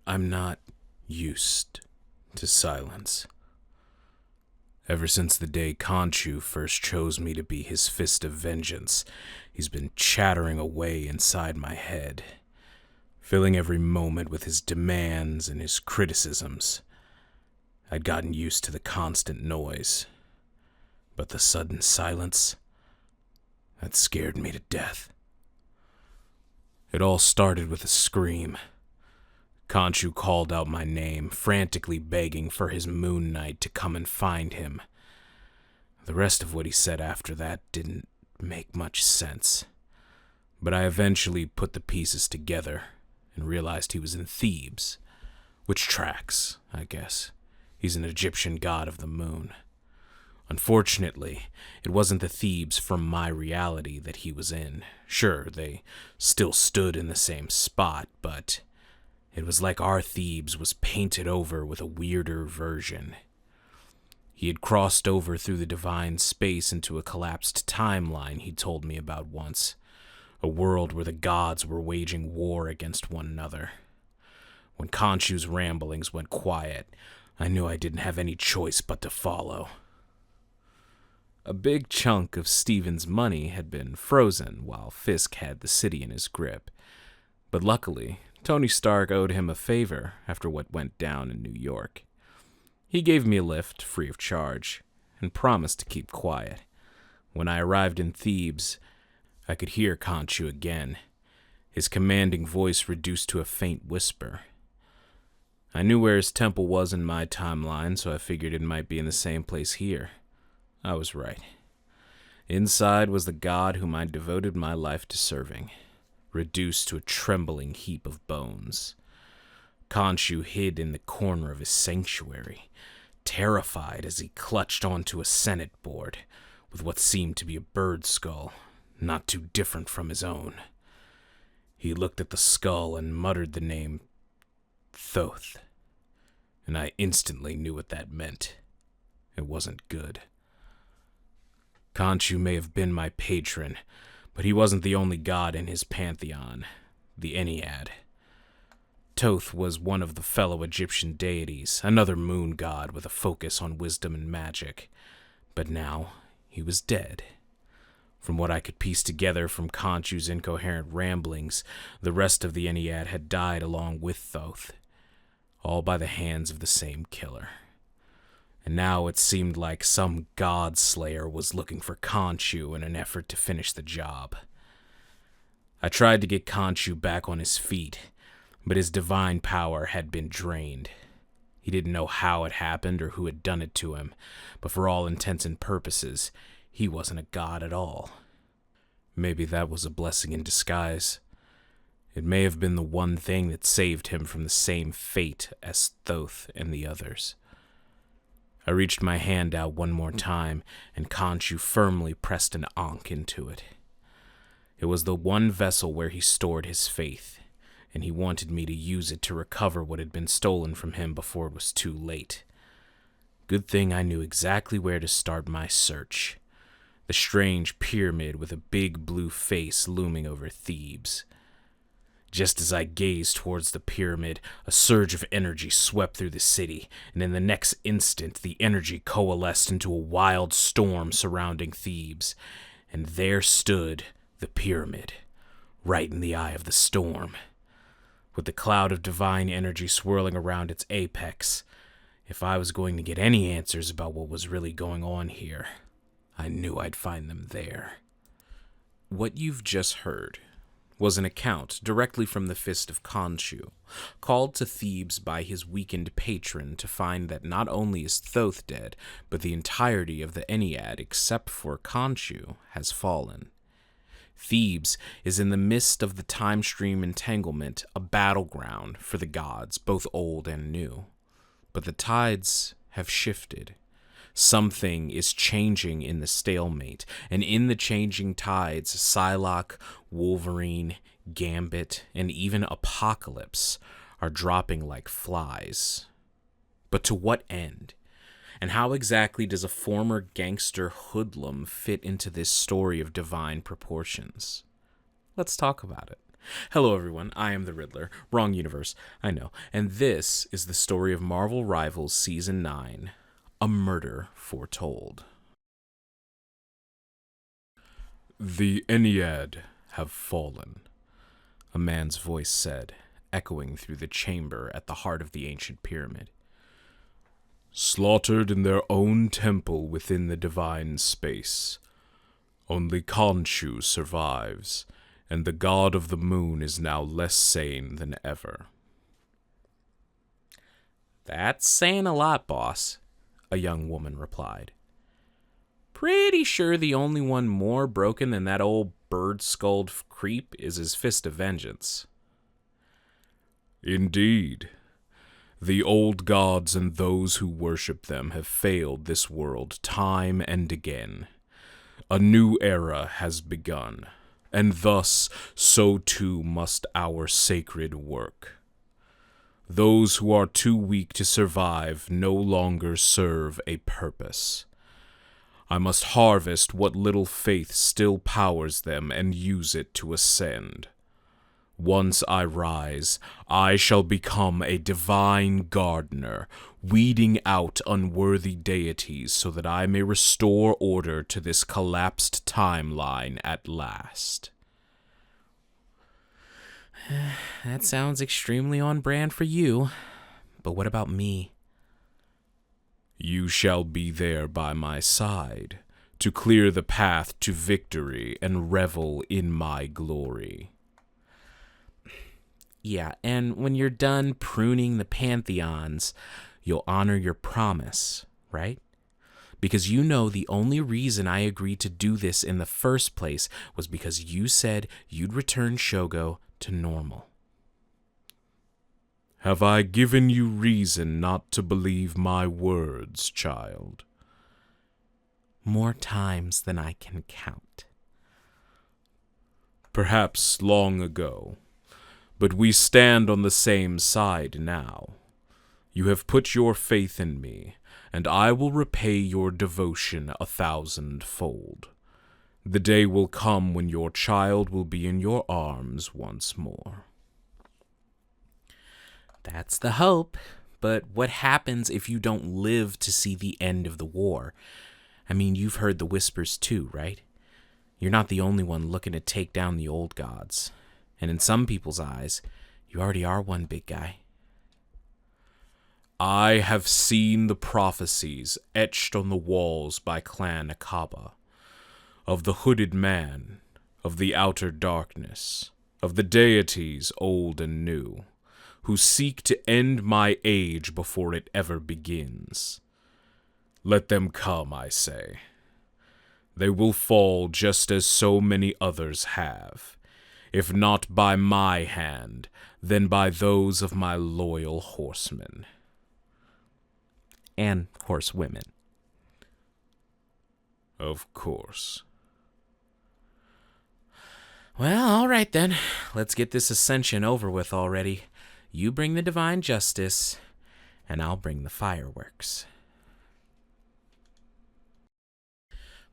I'm not used to silence. Ever since the day Khonshu first chose me to be his fist of vengeance, he's been chattering away inside my head, filling every moment with his demands and his criticisms. I'd gotten used to the constant noise, but the sudden silence, that scared me to death. It all started with a scream. Khonshu called out my name, frantically begging for his Moon Knight to come and find him. The rest of what he said after that didn't make much sense, but I eventually put the pieces together and realized he was in Thebes, which tracks, I guess. He's an Egyptian god of the moon. Unfortunately, it wasn't the Thebes from my reality that he was in. Sure, they still stood in the same spot, but it was like our Thebes was painted over with a weirder version. He had crossed over through the divine space into a collapsed timeline he'd told me about once, a world where the gods were waging war against one another. When Khonshu's ramblings went quiet, I knew I didn't have any choice but to follow. A big chunk of Steven's money had been frozen while Fisk had the city in his grip, but luckily, Tony Stark owed him a favor after what went down in New York. He gave me a lift, free of charge, and promised to keep quiet. When I arrived in Thebes, I could hear Khonshu again, his commanding voice reduced to a faint whisper. I knew where his temple was in my timeline, so I figured it might be in the same place here. I was right. Inside was the god whom I devoted my life to serving, reduced to a trembling heap of bones. Khonshu hid in the corner of his sanctuary, terrified as he clutched onto a Senate board with what seemed to be a bird skull, not too different from his own. He looked at the skull and muttered the name Thoth, and I instantly knew what that meant. It wasn't good. Khonshu may have been my patron, but he wasn't the only god in his pantheon, the Ennead. Thoth was one of the fellow Egyptian deities, another moon god with a focus on wisdom and magic. But now, he was dead. From what I could piece together from Khonshu's incoherent ramblings, the rest of the Ennead had died along with Thoth, all by the hands of the same killer. And now it seemed like some god slayer was looking for Khonshu in an effort to finish the job. I tried to get Khonshu back on his feet, but his divine power had been drained. He didn't know how it happened or who had done it to him, but for all intents and purposes, he wasn't a god at all. Maybe that was a blessing in disguise. It may have been the one thing that saved him from the same fate as Thoth and the others. I reached my hand out one more time, and Khonshu firmly pressed an ankh into it. It was the one vessel where he stored his faith, and he wanted me to use it to recover what had been stolen from him before it was too late. Good thing I knew exactly where to start my search. The strange pyramid with a big blue face looming over Thebes. Just as I gazed towards the pyramid, a surge of energy swept through the city, and in the next instant the energy coalesced into a wild storm surrounding Thebes, and there stood the pyramid, right in the eye of the storm. With the cloud of divine energy swirling around its apex, if I was going to get any answers about what was really going on here, I knew I'd find them there. What you've just heard was an account directly from the fist of Khonshu, called to Thebes by his weakened patron to find that not only is Thoth dead, but the entirety of the Ennead, except for Khonshu, has fallen. Thebes is in the midst of the time stream entanglement, a battleground for the gods, both old and new. But the tides have shifted. Something is changing in the stalemate, and in the changing tides, Psylocke, Wolverine, Gambit, and even Apocalypse are dropping like flies. But to what end? And how exactly does a former gangster hoodlum fit into this story of divine proportions? Let's talk about it. Hello, everyone. I am the Riddler. Wrong universe, I know. And this is the story of Marvel Rivals Season 9, A Murder Foretold. The Ennead have fallen, a man's voice said, echoing through the chamber at the heart of the ancient pyramid. Slaughtered in their own temple within the divine space. Only Khonshu survives, and the god of the moon is now less sane than ever. That's saying a lot, boss, a young woman replied. Pretty sure the only one more broken than that old bird-skulled creep is his fist of vengeance. Indeed. The old gods and those who worship them have failed this world time and again. A new era has begun, and thus so too must our sacred work. Those who are too weak to survive no longer serve a purpose. I must harvest what little faith still powers them and use it to ascend. Once I rise, I shall become a divine gardener, weeding out unworthy deities so that I may restore order to this collapsed timeline at last. That sounds extremely on brand for you, but what about me? You shall be there by my side, to clear the path to victory and revel in my glory. Yeah, and when you're done pruning the pantheons, you'll honor your promise, right? Because you know the only reason I agreed to do this in the first place was because you said you'd return Shogo to normal. Have I given you reason not to believe my words, child? More times than I can count. Perhaps long ago. But we stand on the same side now. You have put your faith in me, and I will repay your devotion 1,000-fold. The day will come when your child will be in your arms once more. That's the hope, but what happens if you don't live to see the end of the war? I mean, you've heard the whispers too, right? You're not the only one looking to take down the old gods. And in some people's eyes, you already are one big guy. I have seen the prophecies etched on the walls by Clan Akaba, of the hooded man, of the outer darkness, of the deities old and new, who seek to end my age before it ever begins. Let them come, I say. They will fall just as so many others have. If not by my hand, then by those of my loyal horsemen. And horsewomen. Of course. Well, all right then. Let's get this ascension over with already. You bring the divine justice, and I'll bring the fireworks.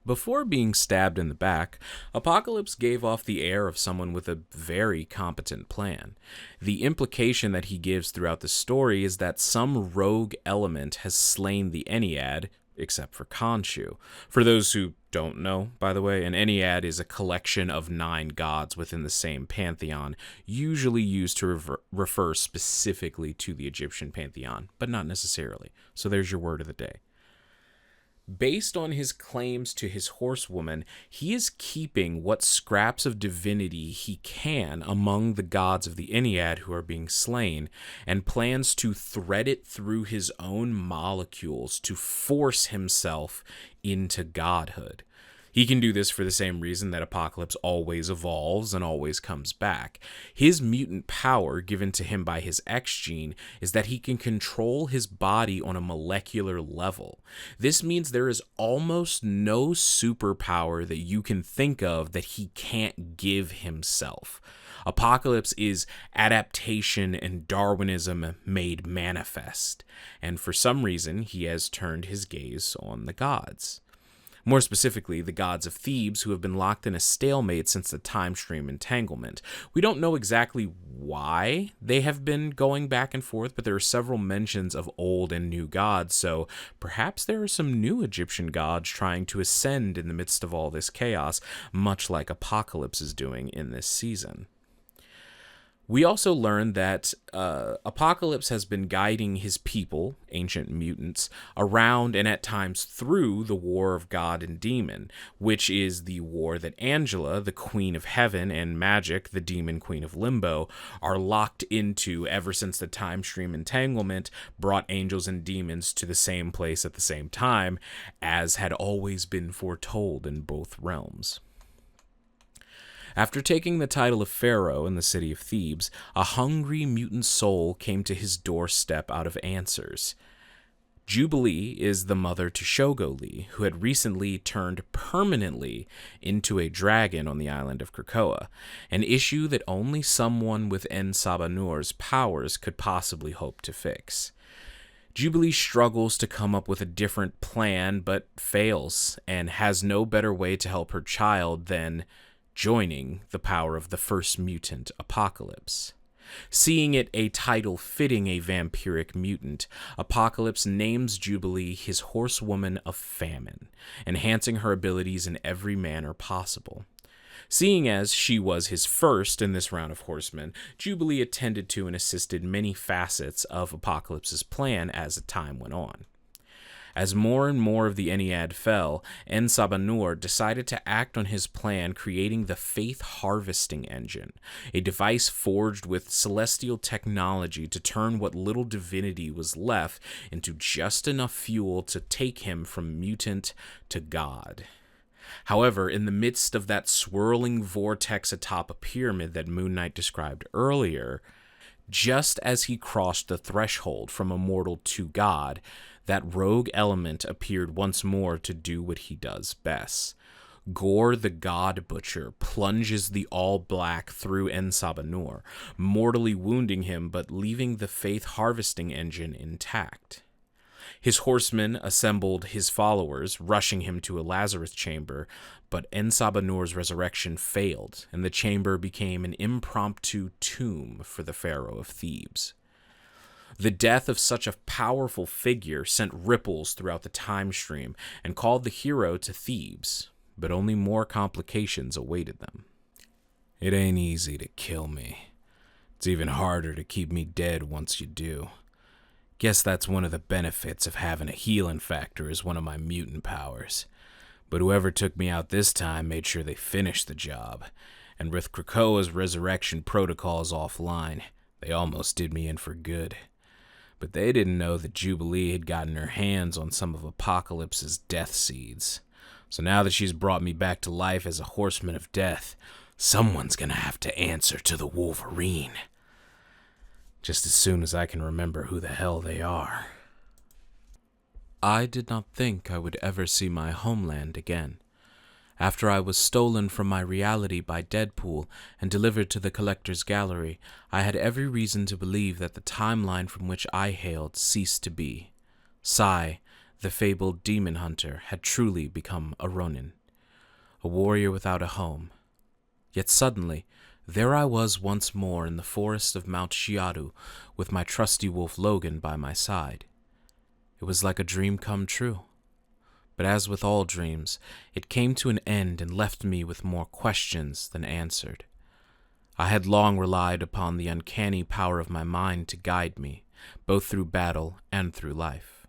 Before being stabbed in the back, Apocalypse gave off the air of someone with a very competent plan. The implication that he gives throughout the story is that some rogue element has slain the Ennead, except for Khonshu. For those who don't know, by the way, an Ennead is a collection of 9 gods within the same pantheon, usually used to refer specifically to the Egyptian pantheon, but not necessarily. So there's your word of the day. Based on his claims to his horsewoman, he is keeping what scraps of divinity he can among the gods of the Ennead who are being slain, and plans to thread it through his own molecules to force himself into godhood. He can do this for the same reason that Apocalypse always evolves and always comes back. His mutant power given to him by his X gene is that he can control his body on a molecular level. This means there is almost no superpower that you can think of that he can't give himself. Apocalypse is adaptation and Darwinism made manifest, and for some reason he has turned his gaze on the gods. More specifically, the gods of Thebes, who have been locked in a stalemate since the time stream entanglement. We don't know exactly why they have been going back and forth, but there are several mentions of old and new gods, so perhaps there are some new Egyptian gods trying to ascend in the midst of all this chaos, much like Apocalypse is doing in this season. We also learned that Apocalypse has been guiding his people, ancient mutants, around and at times through the war of God and demon, which is the war that Angela, the Queen of Heaven, and Magic, the Demon Queen of Limbo, are locked into ever since the time stream entanglement brought angels and demons to the same place at the same time, as had always been foretold in both realms. After taking the title of Pharaoh in the city of Thebes, a hungry mutant soul came to his doorstep out of answers. Jubilee is the mother to Shogoli, who had recently turned permanently into a dragon on the island of Krakoa, an issue that only someone with En-Sabanur's powers could possibly hope to fix. Jubilee struggles to come up with a different plan, but fails, and has no better way to help her child than joining the power of the first mutant, Apocalypse. Seeing it a title fitting a vampiric mutant, Apocalypse names Jubilee his horsewoman of famine, enhancing her abilities in every manner possible. Seeing as she was his first in this round of horsemen, Jubilee attended to and assisted many facets of Apocalypse's plan as the time went on. As more and more of the Ennead fell, En-Sabanur decided to act on his plan, creating the Faith Harvesting Engine, a device forged with celestial technology to turn what little divinity was left into just enough fuel to take him from mutant to god. However, in the midst of that swirling vortex atop a pyramid that Moon Knight described earlier, just as he crossed the threshold from immortal to god, that rogue element appeared once more to do what he does best. Gore the God Butcher plunges the All-Black through En-Sabanur, mortally wounding him but leaving the Faith Harvesting Engine intact. His horsemen assembled his followers, rushing him to a Lazarus chamber, but En-Sabanur's resurrection failed, and the chamber became an impromptu tomb for the Pharaoh of Thebes. The death of such a powerful figure sent ripples throughout the time stream and called the hero to Thebes, but only more complications awaited them. It ain't easy to kill me. It's even harder to keep me dead once you do. Guess that's one of the benefits of having a healing factor as one of my mutant powers. But whoever took me out this time made sure they finished the job, and with Krakoa's resurrection protocols offline, they almost did me in for good. But they didn't know that Jubilee had gotten her hands on some of Apocalypse's death seeds. So now that she's brought me back to life as a horseman of death, someone's gonna have to answer to the Wolverine. Just as soon as I can remember who the hell they are. I did not think I would ever see my homeland again. After I was stolen from my reality by Deadpool and delivered to the Collector's Gallery, I had every reason to believe that the timeline from which I hailed ceased to be. Sai, the fabled demon hunter, had truly become a Ronin, a warrior without a home. Yet suddenly, there I was once more in the forest of Mount Shiadu with my trusty wolf Logan by my side. It was like a dream come true. But as with all dreams, it came to an end and left me with more questions than answered. I had long relied upon the uncanny power of my mind to guide me, both through battle and through life.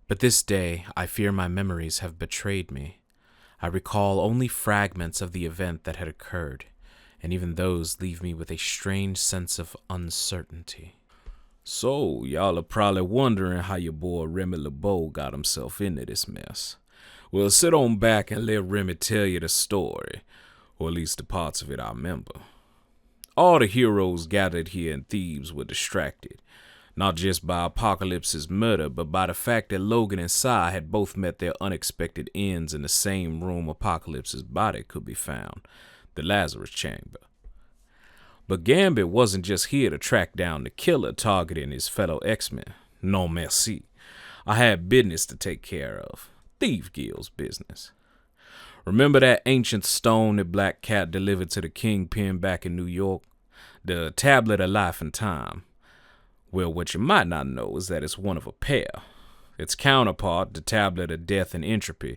But this day, I fear my memories have betrayed me. I recall only fragments of the event that had occurred, and even those leave me with a strange sense of uncertainty. So, y'all are probably wondering how your boy Remy LeBeau got himself into this mess. Well, sit on back and let Remy tell you the story, or at least the parts of it I remember. All the heroes gathered here in Thebes were distracted, not just by Apocalypse's murder, but by the fact that Logan and Sai had both met their unexpected ends in the same room Apocalypse's body could be found, the Lazarus chamber. But Gambit wasn't just here to track down the killer targeting his fellow X-Men. Non merci. I had business to take care of. Thief Guild's business. Remember that ancient stone that Black Cat delivered to the kingpin back in New York? The Tablet of Life and Time. Well, what you might not know is that it's one of a pair. Its counterpart, the Tablet of Death and Entropy,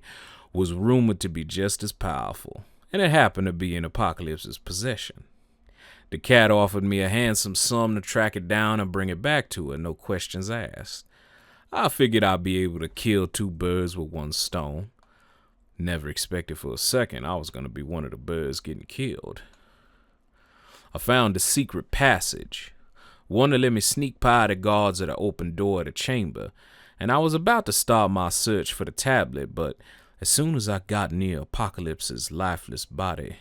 was rumored to be just as powerful, and it happened to be in Apocalypse's possession. The cat offered me a handsome sum to track it down and bring it back to her, no questions asked. I figured I'd be able to kill two birds with one stone. Never expected for a second I was going to be one of the birds getting killed. I found a secret passage, one to let me sneak by the guards at the open door of the chamber, and I was about to start my search for the tablet, but as soon as I got near Apocalypse's lifeless body,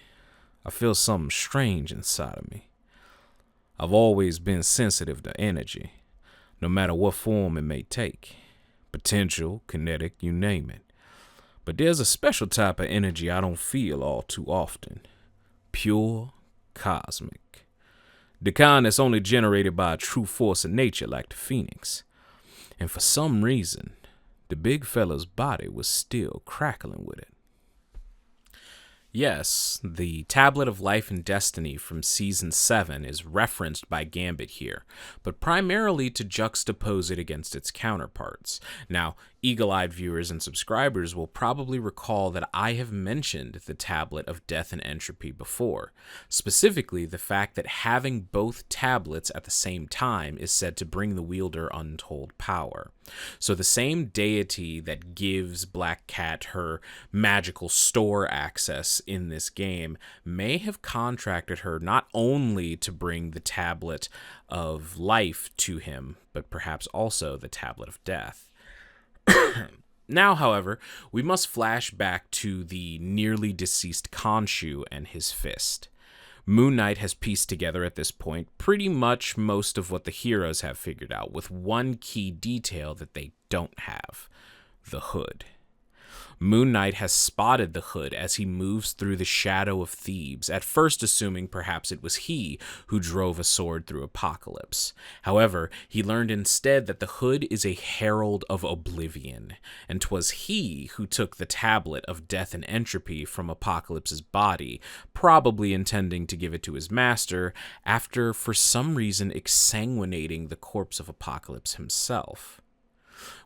I felt something strange inside of me. I've always been sensitive to energy, no matter what form it may take. Potential, kinetic, you name it. But there's a special type of energy I don't feel all too often. Pure, cosmic. The kind that's only generated by a true force of nature like the phoenix. And for some reason, the big fella's body was still crackling with it. Yes, the Tablet of Life and Destiny from Season 7 is referenced by Gambit here, but primarily to juxtapose it against its counterparts. Now, eagle-eyed viewers and subscribers will probably recall that I have mentioned the Tablet of Death and Entropy before, specifically the fact that having both tablets at the same time is said to bring the wielder untold power. So the same deity that gives Black Cat her magical store access in this game may have contracted her not only to bring the Tablet of Life to him, but perhaps also the Tablet of Death. Now, however, we must flash back to the nearly deceased Khonshu and his fist. Moon Knight has pieced together at this point pretty much most of what the heroes have figured out, with one key detail that they don't have: the hood. Moon Knight has spotted the hood as he moves through the shadow of Thebes, at first assuming perhaps it was he who drove a sword through Apocalypse. However, he learned instead that the hood is a herald of oblivion, and 'twas he who took the Tablet of Death and Entropy from Apocalypse's body, probably intending to give it to his master, after for some reason exsanguinating the corpse of Apocalypse himself.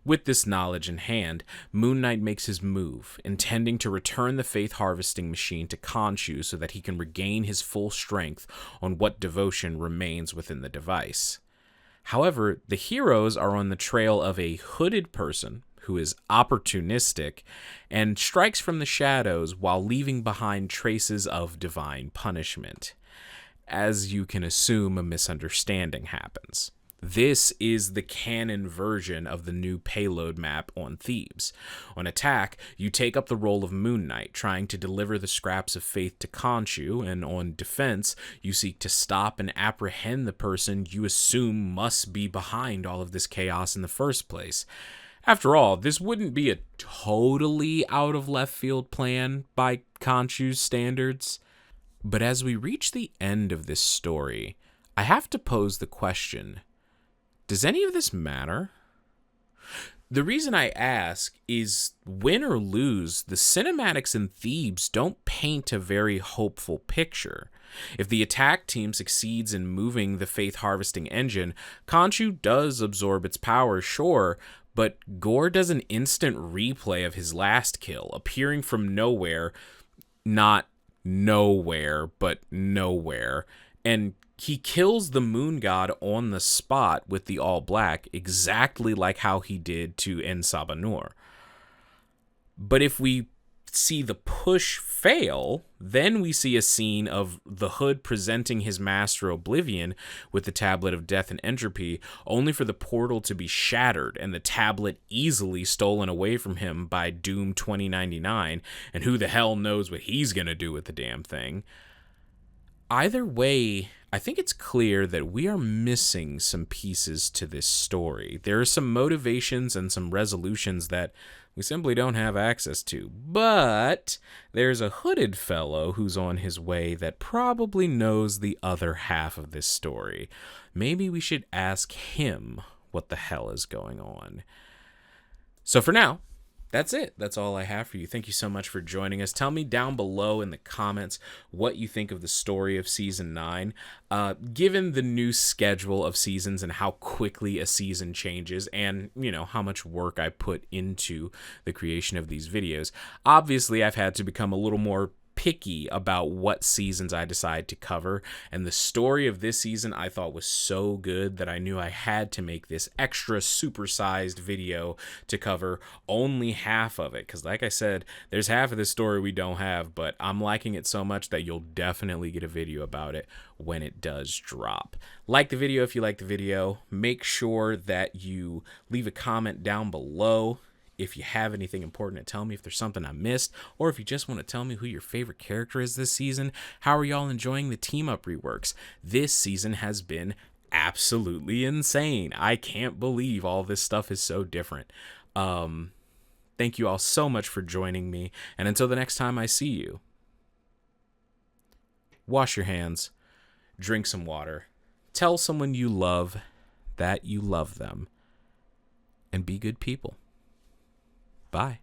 With this knowledge in hand, Moon Knight makes his move, intending to return the faith harvesting machine to Khonshu so that he can regain his full strength on what devotion remains within the device. However, the heroes are on the trail of a hooded person who is opportunistic and strikes from the shadows while leaving behind traces of divine punishment. As you can assume, a misunderstanding happens. This is the canon version of the new payload map on Thebes. On attack, you take up the role of Moon Knight, trying to deliver the scraps of faith to Khonshu, and on defense, you seek to stop and apprehend the person you assume must be behind all of this chaos in the first place. After all, this wouldn't be a totally out of left field plan by Khonshu's standards. But as we reach the end of this story, I have to pose the question: does any of this matter? The reason I ask is, win or lose, the cinematics in Thebes don't paint a very hopeful picture. If the attack team succeeds in moving the faith harvesting engine, Khonshu does absorb its power, sure, but Gore does an instant replay of his last kill, appearing from nowhere, not nowhere, but nowhere, and he kills the moon god on the spot with the all black, exactly like how he did to En-Sabanur. But if we see the push fail, then we see a scene of the hood presenting his master Oblivion with the Tablet of Death and Entropy, only for the portal to be shattered and the tablet easily stolen away from him by Doom 2099, and who the hell knows what he's gonna do with the damn thing. Either way, I think it's clear that we are missing some pieces to this story. There are some motivations and some resolutions that we simply don't have access to. But there's a hooded fellow who's on his way that probably knows the other half of this story. Maybe we should ask him what the hell is going on. So for now, that's it. That's all I have for you. Thank you so much for joining us. Tell me down below in the comments what you think of the story of season 9. Given the new schedule of seasons and how quickly a season changes, and how much work I put into the creation of these videos, obviously I've had to become a little more picky about what seasons I decide to cover, and the story of this season I thought was so good that I knew I had to make this extra supersized video to cover only half of it, because like I said, there's half of this story we don't have, but I'm liking it so much that you'll definitely get a video about it when it does drop. Like the video if you like the video. Make sure that you leave a comment down below if you have anything important to tell me, if there's something I missed, or if you just want to tell me who your favorite character is this season. How are y'all enjoying the team-up reworks? This season has been absolutely insane. I can't believe all this stuff is so different. Thank you all so much for joining me, and until the next time I see you, wash your hands, drink some water, tell someone you love that you love them, and be good people. Bye.